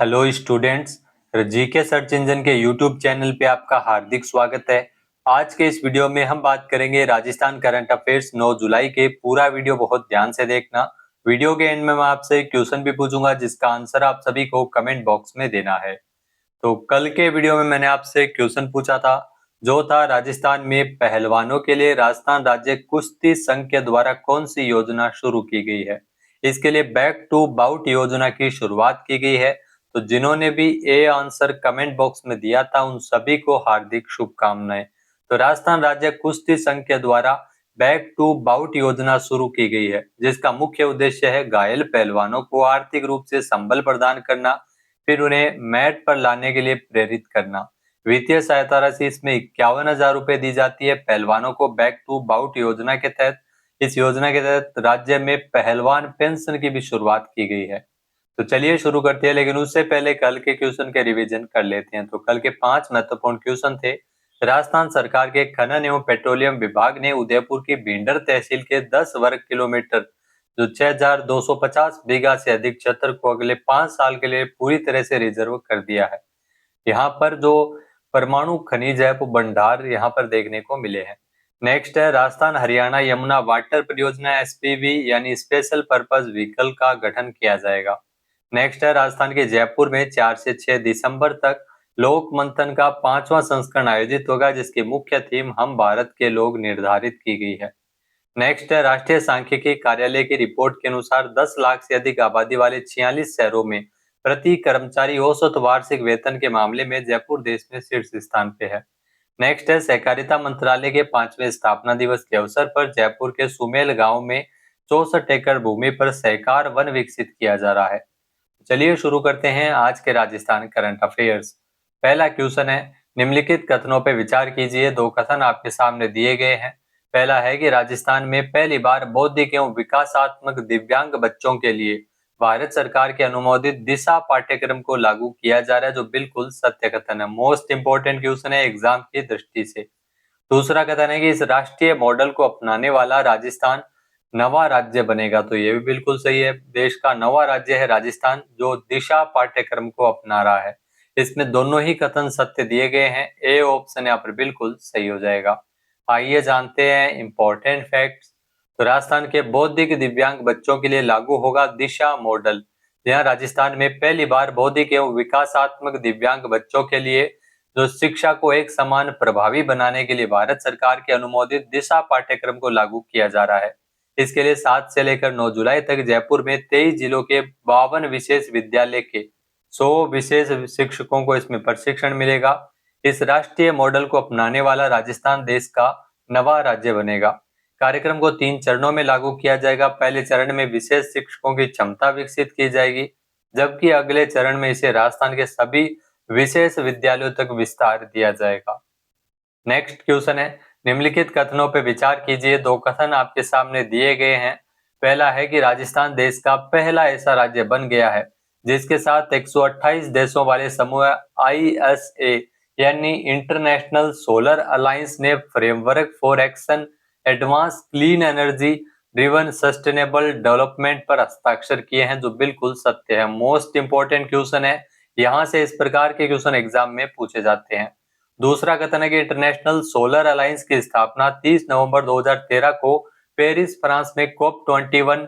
Hello students, GK search engine के YouTube channel पे आपका हार्दिक स्वागत है। आज के इस वीडियो में हम बात करेंगे राजस्थान करंट अफेयर्स 9 जुलाई के। पूरा वीडियो बहुत ध्यान से देखना। वीडियो के एंड में मैं आपसे एक क्वेश्चन भी पूछूंगा जिसका आंसर आप सभी को कमेंट बॉक्स में देना है। तो कल के वीडियो में मैंने आपसे क्वेश्चन पूछा था, जो था राजस्थान में पहलवानों के लिए राजस्थान राज्य कुश्ती संघ के द्वारा कौन सी योजना शुरू की गई है। इसके लिए बैक टू बाउट योजना की शुरुआत की गई है। तो जिन्होंने भी ए आंसर कमेंट बॉक्स में दिया था उन सभी को हार्दिक शुभकामनाएं। तो राजस्थान राज्य कुश्ती संघ के द्वारा बैक टू बाउट योजना शुरू की गई है, जिसका मुख्य उद्देश्य है घायल पहलवानों को आर्थिक रूप से संबल प्रदान करना, फिर उन्हें मैट पर लाने के लिए प्रेरित करना। वित्तीय सहायता राशि इसमें 51,000 रुपए दी जाती है पहलवानों को बैक टू बाउट योजना के तहत। इस योजना के तहत राज्य में पहलवान पेंशन की भी शुरुआत की गई है। तो चलिए शुरू करते हैं, लेकिन उससे पहले कल के क्वेश्चन के रिवीजन कर लेते हैं। तो कल के 5 महत्वपूर्ण क्वेश्चन थे। राजस्थान सरकार के खनन एवं पेट्रोलियम विभाग ने उदयपुर की भिंडर तहसील के 10 वर्ग किलोमीटर जो 6,250 बीघा से अधिक क्षेत्र को अगले 5 साल के लिए पूरी तरह से रिजर्व कर दिया है। यहाँ पर जो परमाणु खनिज है वो भंडार यहाँ पर देखने को मिले हैं। नेक्स्ट है राजस्थान हरियाणा यमुना वाटर परियोजना एसपीवी यानी स्पेशल पर्पज व्हीकल का गठन किया जाएगा। नेक्स्ट है राजस्थान के जयपुर में 4 से 6 दिसंबर तक लोक मंथन का 5वां संस्करण आयोजित होगा, जिसकी मुख्य थीम हम भारत के लोग निर्धारित की गई है। नेक्स्ट है राष्ट्रीय सांख्यिकी कार्यालय की रिपोर्ट के अनुसार 10 लाख से अधिक आबादी वाले 46 शहरों में प्रति कर्मचारी औसत वार्षिक वेतन के मामले में जयपुर देश में शीर्ष स्थान पे है। नेक्स्ट है सहकारिता मंत्रालय के 5वें स्थापना दिवस के अवसर पर जयपुर के सुमेल गांव में 64 एकड़ भूमि पर सहकार वन विकसित किया जा रहा है। चलिए शुरू करते हैं आज के राजस्थान करंट अफेयर्स। पहला क्वेश्चन है, निम्नलिखित कथनों पर विचार कीजिए। दो कथन आपके सामने दिए गए हैं। पहला है कि राजस्थान में पहली बार बौद्धिक एवं विकासात्मक दिव्यांग बच्चों के लिए भारत सरकार के अनुमोदित दिशा पाठ्यक्रम को लागू किया जा रहा है, जो बिल्कुल सत्य कथन है। मोस्ट इंपोर्टेंट क्वेश्चन है एग्जाम की दृष्टि से। दूसरा कथन है कि इस राष्ट्रीय मॉडल को अपनाने वाला राजस्थान नवा राज्य बनेगा, तो ये भी बिल्कुल सही है। देश का नवा राज्य है राजस्थान जो दिशा पाठ्यक्रम को अपना रहा है। इसमें दोनों ही कथन सत्य दिए गए हैं। ए ऑप्शन यहाँ पर बिल्कुल सही हो जाएगा। आइए जानते हैं इंपॉर्टेंट फैक्ट्स। तो राजस्थान के बौद्धिक दिव्यांग बच्चों के लिए लागू होगा दिशा मॉडल। यहाँ राजस्थान में पहली बार बौद्धिक एवं विकासात्मक दिव्यांग बच्चों के लिए जो शिक्षा को एक समान प्रभावी बनाने के लिए भारत सरकार के अनुमोदित दिशा पाठ्यक्रम को लागू किया जा रहा है। इसके लिए 7 से लेकर 9 जुलाई तक जयपुर में 23 जिलों के 52 विशेष विद्यालय के 100 विशेष शिक्षकों को इसमें प्रशिक्षण मिलेगा। इस राष्ट्रीय मॉडल को अपनाने वाला राजस्थान देश का नवा राज्य बनेगा। कार्यक्रम को 3 चरणों में लागू किया जाएगा। पहले चरण में विशेष शिक्षकों की क्षमता विकसित की जाएगी, जबकि अगले चरण में इसे राजस्थान के सभी विशेष विद्यालयों तक विस्तार दिया जाएगा। नेक्स्ट क्वेश्चन है, निम्नलिखित कथनों पर विचार कीजिए। दो कथन आपके सामने दिए गए हैं। पहला है कि राजस्थान देश का पहला ऐसा राज्य बन गया है जिसके साथ 128 देशों वाले समूह ISA यानी इंटरनेशनल सोलर अलायंस ने framework for action advance clean energy driven sustainable development पर हस्ताक्षर किए हैं, जो बिल्कुल सत्य है। मोस्ट इंपोर्टेंट क्वेश्चन है, यहाँ से इस प्रकार के क्वेश्चन एग्जाम में पूछे जाते हैं। दूसरा कथन है कि इंटरनेशनल सोलर अलायंस की स्थापना 30 नवंबर 2013 को पेरिस फ्रांस में COP21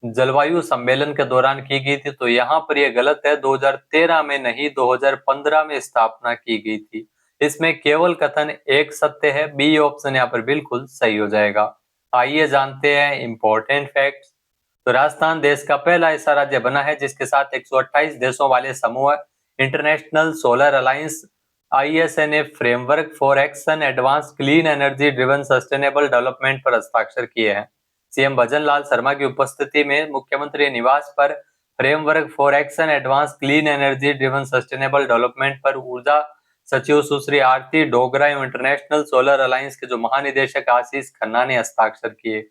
जलवायु सम्मेलन के दौरान की गई थी। तो यहाँ पर यह गलत है, 2013 में नहीं 2015 में स्थापना की गई थी। इसमें केवल कथन एक सत्य है। बी ऑप्शन यहाँ पर बिल्कुल सही हो जाएगा। आइए जानते हैं इंपॉर्टेंट फैक्ट्स। तो राजस्थान देश का पहला ऐसा राज्य बना है जिसके साथ 128 देशों वाले समूह इंटरनेशनल सोलर अलायंस ISA ने framework for action advance clean energy driven sustainable development पर हस्ताक्षर किए हैं। सीएम भजन लाल शर्मा की उपस्थिति में मुख्यमंत्री निवास पर framework for action advance clean energy driven sustainable development पर ऊर्जा सचिव सुश्री आरती डोगरा एवं इंटरनेशनल सोलर अलायंस के जो महानिदेशक आशीष खन्ना ने हस्ताक्षर किए।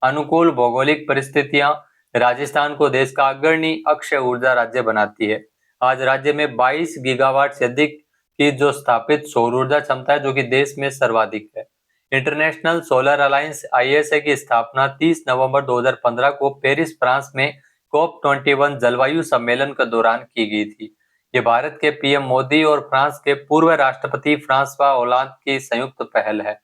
अनुकूल भौगोलिक परिस्थितियां राजस्थान को देश का अग्रणी अक्षय ऊर्जा राज्य बनाती है। आज राज्य में 22 गीगावाट से अधिक की जो स्थापित सौर ऊर्जा क्षमता है, जो कि देश में सर्वाधिक है। इंटरनेशनल सोलर अलायंस ISA की स्थापना 30 नवंबर 2015 को पेरिस फ्रांस में COP21 जलवायु सम्मेलन के दौरान की गई थी। ये भारत के पीएम मोदी और फ्रांस के पूर्व राष्ट्रपति फ्रांसवा होलांद की संयुक्त पहल है।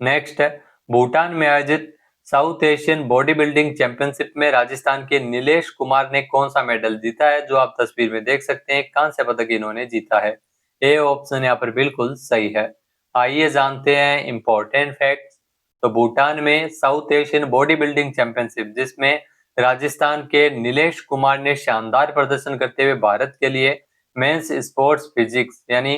नेक्स्ट है, भूटान में आयोजित south Asian body building championship में राजस्थान के नीलेश कुमार ने कौन सा मेडल जीता है? जो आप तस्वीर में देख सकते हैं, कांस्य पदक इन्होंने जीता है। ए ऑप्शन यहाँ पर बिल्कुल सही है। आइए जानते हैं इंपॉर्टेंट फैक्ट्स। तो भूटान में south Asian body building championship, जिसमें राजस्थान के नीलेश कुमार ने शानदार प्रदर्शन करते हुए भारत के लिए मेंस स्पोर्ट्स फिजिक्स यानी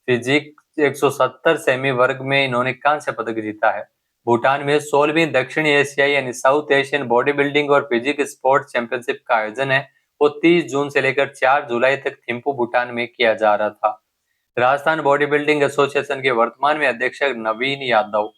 फिजिक्स 170 सेमी वर्ग में इन्होंने कांस्य पदक जीता है। भूटान में 16वीं दक्षिण एशियाई यानी साउथ एशियन बॉडी बिल्डिंग और फिजिक्स स्पोर्ट्स चैंपियनशिप का आयोजन है वो 30 जून से लेकर 4 जुलाई तक थिम्पू भूटान में किया जा रहा था। राजस्थान बॉडी बिल्डिंग एसोसिएशन के वर्तमान में अध्यक्ष नवीन यादव।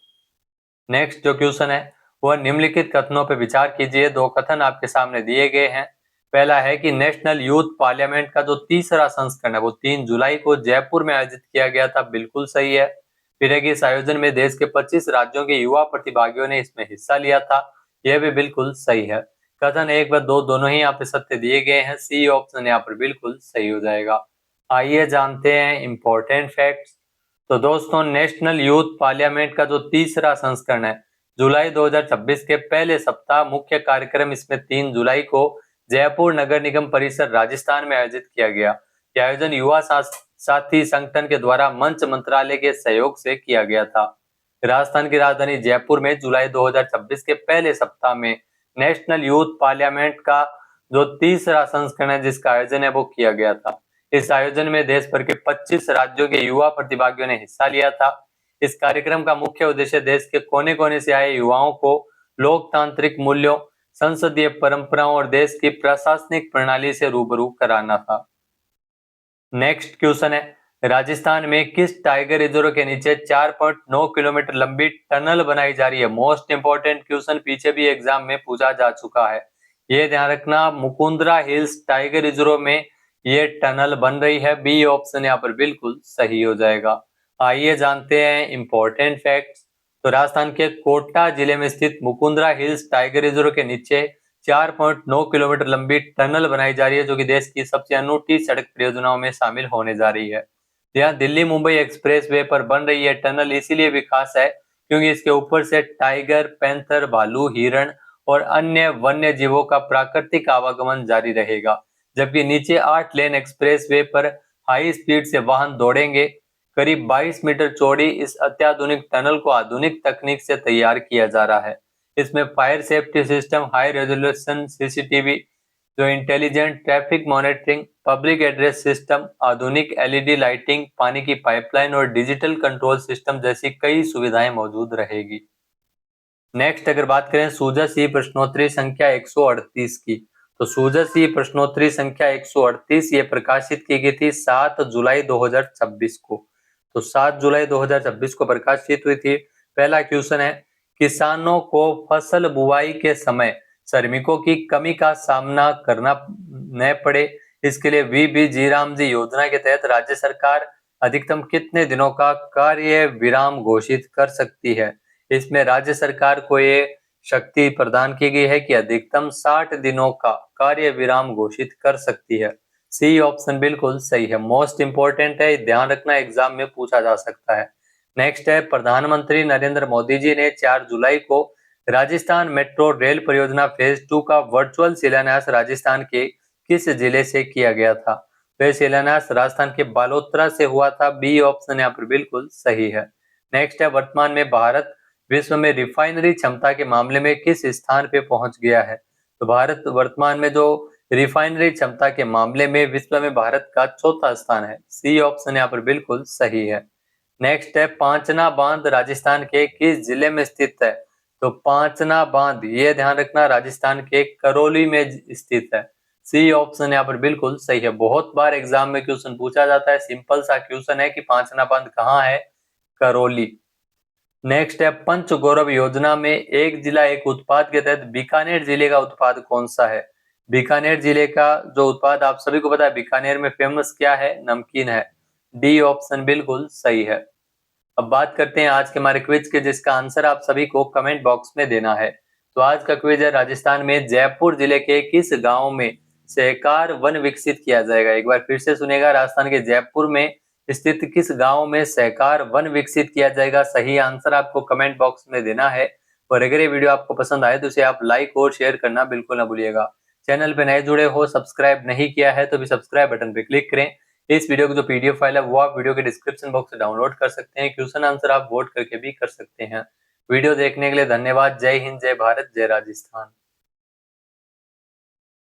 नेक्स्ट जो क्वेश्चन है वह निम्नलिखित कथनों पर विचार कीजिए। दो कथन आपके सामने दिए गए हैं। पहला है कि नेशनल यूथ पार्लियामेंट का जो तीसरा संस्करण है वो 3 जुलाई को जयपुर में आयोजित किया गया था, बिल्कुल सही है। फिर है कि इस आयोजन में देश के 25 राज्यों के युवा प्रतिभागियों ने इसमें हिस्सा लिया था, यह भी बिल्कुल सही है। कथन 1 व 2 दोनों ही यहाँ पे सत्य दिए गए हैं, सी ऑप्शन यहाँ पर बिल्कुल सही हो जाएगा। आइए जानते हैं इंपॉर्टेंट फैक्ट्स। तो दोस्तों, नेशनल यूथ पार्लियामेंट का जो तीसरा संस्करण है जुलाई 2026 के पहले सप्ताह मुख्य कार्यक्रम इसमें 3 जुलाई को जयपुर नगर निगम परिसर राजस्थान में आयोजित किया गया। यह आयोजन युवा साथी संगठन के द्वारा मंच मंत्रालय के सहयोग से किया गया था। राजस्थान की राजधानी जयपुर में जुलाई 2026 के पहले सप्ताह में नेशनल यूथ पार्लियामेंट का जो तीसरा संस्करण है जिसका आयोजन है वो किया गया था। इस आयोजन में देश भर के 25 राज्यों के युवा प्रतिभागियों ने हिस्सा लिया था। इस कार्यक्रम का मुख्य उद्देश्य देश के कोने कोने से आए युवाओं को लोकतांत्रिक मूल्यों, संसदीय परंपराओं और देश की प्रशासनिक प्रणाली से रूबरू कराना था। नेक्स्ट क्वेश्चन है, राजस्थान में किस टाइगर रिजर्व के नीचे 4.9 किलोमीटर लंबी टनल बनाई जा रही है? मोस्ट इंपोर्टेंट क्वेश्चन, पीछे भी एग्जाम में पूछा जा चुका है। ये ध्यान रखना, मुकुंदरा हिल्स टाइगर रिजर्व में ये टनल बन रही है। बी ऑप्शन यहाँ पर बिल्कुल सही हो जाएगा। आइए जानते हैं इंपॉर्टेंट फैक्ट्स। तो राजस्थान के कोटा जिले में स्थित मुकुंदरा हिल्स टाइगर रिजर्व के नीचे 4.9 किलोमीटर लंबी टनल बनाई जा रही है, जो कि देश की सबसे अनूठी सड़क परियोजनाओं में शामिल होने जा रही है। यहाँ दिल्ली मुंबई एक्सप्रेस वे पर बन रही है टनल इसीलिए भी खास है क्योंकि इसके ऊपर से टाइगर, पैंथर, भालू, हिरण और अन्य वन्य जीवों का प्राकृतिक आवागमन जारी रहेगा, जबकि नीचे 8 लेन एक्सप्रेस वे पर हाई स्पीड से वाहन दौड़ेंगे। करीब 22 मीटर चौड़ी इस अत्याधुनिक टनल को आधुनिक तकनीक से तैयार किया जा रहा है। इसमें fire safety system, high resolution CCTV, जो intelligent traffic monitoring, public address system, आधुनिक एलईडी लाइटिंग, पानी की पाइपलाइन और डिजिटल कंट्रोल सिस्टम जैसी कई सुविधाएं मौजूद रहेगी। नेक्स्ट अगर बात करें सूजस ई प्रश्नोत्तरी संख्या 138 की, तो सूजस ई प्रश्नोत्तरी संख्या 138 ये प्रकाशित की गई थी 7 जुलाई 2026 को। तो 7 जुलाई 2026 को प्रकाशित हुई थी। पहला क्वेश्चन है, किसानों को फसल बुआई के समय श्रमिकों की कमी का सामना करना न पड़े, इसके लिए वीबी जीराम जी योजना के तहत राज्य सरकार अधिकतम कितने दिनों का कार्य विराम घोषित कर सकती है? इसमें राज्य सरकार को ये शक्ति प्रदान की गई है कि अधिकतम 60 दिनों का कार्य विराम घोषित कर सकती है। सी ऑप्शन बिल्कुल सही है, मोस्ट इंपोर्टेंट है, ध्यान रखना, एग्जाम में पूछा जा सकता है। नेक्स्ट है, प्रधानमंत्री नरेंद्र मोदी जी ने 4 जुलाई को राजस्थान मेट्रो रेल परियोजना फेज 2 का वर्चुअल शिलान्यास राजस्थान के किस जिले से किया गया था? वह शिलान्यास राजस्थान के बालोतरा से हुआ था। बी ऑप्शन यहाँ पर बिल्कुल सही है। नेक्स्ट है, वर्तमान में भारत विश्व में रिफाइनरी क्षमता के मामले में किस स्थान पे पहुंच गया है? तो भारत वर्तमान में जो रिफाइनरी क्षमता के मामले में विश्व में भारत का चौथा स्थान है। सी ऑप्शन यहाँ पर बिल्कुल सही है। नेक्स्ट है, पांचना बांध राजस्थान के किस जिले में स्थित है? तो पांचना बांध ये ध्यान रखना राजस्थान के करौली में स्थित है। सी ऑप्शन यहाँ पर बिल्कुल सही है। बहुत बार एग्जाम में क्वेश्चन पूछा जाता है, सिंपल सा क्वेश्चन है कि पांचना बांध कहाँ है? करौली। नेक्स्ट है, पंच गौरव योजना में एक जिला एक उत्पाद के तहत बीकानेर जिले का उत्पाद कौन सा है? बीकानेर जिले का जो उत्पाद आप सभी को पता है, बीकानेर में फेमस क्या है? नमकीन है। डी ऑप्शन बिल्कुल सही है। अब बात करते हैं आज के हमारे क्विज के, जिसका आंसर आप सभी को कमेंट बॉक्स में देना है। तो आज का क्विज है, राजस्थान में जयपुर जिले के किस गांव में सहकार वन विकसित किया जाएगा? एक बार फिर से सुनिएगा, राजस्थान के जयपुर में स्थित किस गांव में सहकार वन विकसित किया जाएगा? सही आंसर आपको कमेंट बॉक्स में देना है। और अगर ये वीडियो आपको पसंद आए तो इसे आप लाइक और शेयर करना बिल्कुल ना भूलिएगा। चैनल पे नए जुड़े हो, सब्सक्राइब नहीं किया है तो भी सब्सक्राइब बटन पे क्लिक करें। इस वीडियो की जो पीडीएफ फाइल है वो आप वीडियो के डिस्क्रिप्शन बॉक्स से डाउनलोड कर सकते हैं। क्वेश्चन आंसर आप वोट करके भी कर सकते हैं। वीडियो देखने के लिए धन्यवाद। जय हिंद, जय भारत, जय राजस्थान।